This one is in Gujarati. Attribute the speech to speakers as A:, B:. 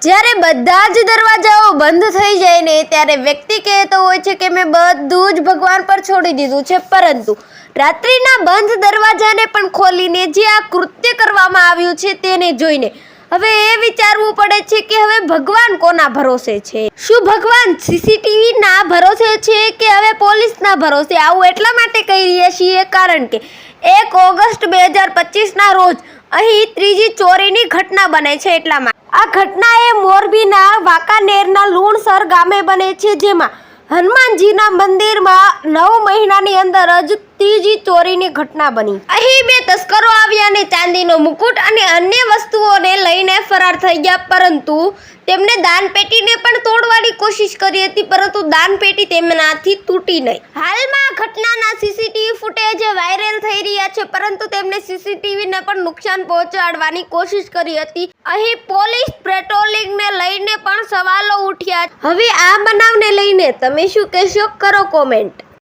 A: જ્યારે બધા જ દરવાજાઓ બંધ થઈ જાય ને ત્યારે વ્યક્તિ કહેતો હોય છે કે મેં બધું જ ભગવાન પર છોડી દીધું છે, પરંતુ રાત્રિના બંધ દરવાજાને પણ ખોલીને જે આ કૃત્ય કરવામાં આવ્યું છે તેને જોઈને હવે એ વિચારવું પડે છે કે હવે ભગવાન કોના ભરોસે છે? શું ભગવાન સીસીટીવીના ભરોસે છે કે હવે પોલીસના ભરોસે? આવું એટલા માટે કહી રહ્યા છીએ કારણ કે 1 ઓગસ્ટ 2025ના રોજ અહીં ત્રીજી ચોરીની ઘટના બને છે. એટલા માટે આ ઘટના એ મોરબીના વાંકાનેરના લુણસર ગામે બને છે, જેમાં હનુમાનજીના મંદિરમાં 9 મહિનાની અંદર જ ત્રીજી ચોરીની ઘટના બની. અહીં 2 તસ્કરો આવ્યા અને ચાંદીનો મુકુટ અને અન્ય વસ્તુઓને લઈને ફરાર થઈ ગયા, પરંતુ તેમને દાનપેટીને પણ તોડવાની કોશિશ કરી હતી, પરંતુ દાનપેટી તેમનાથી તૂટી નહીં. હાલમાં આ ઘટનાના સીસીટીવી ફૂટેજ વાયરલ થઈ રહ્યા છે, પરંતુ તેમને સીસીટીવીને પણ નુકસાન પહોંચાડવાની કોશિશ કરી હતી. અહીં પોલીસ પેટ્રોલિંગને લઈને પણ સવાલો ઉઠ્યા. હવે આ બનાવને લઈને તમે શું કહેશો? કરો કોમેન્ટ.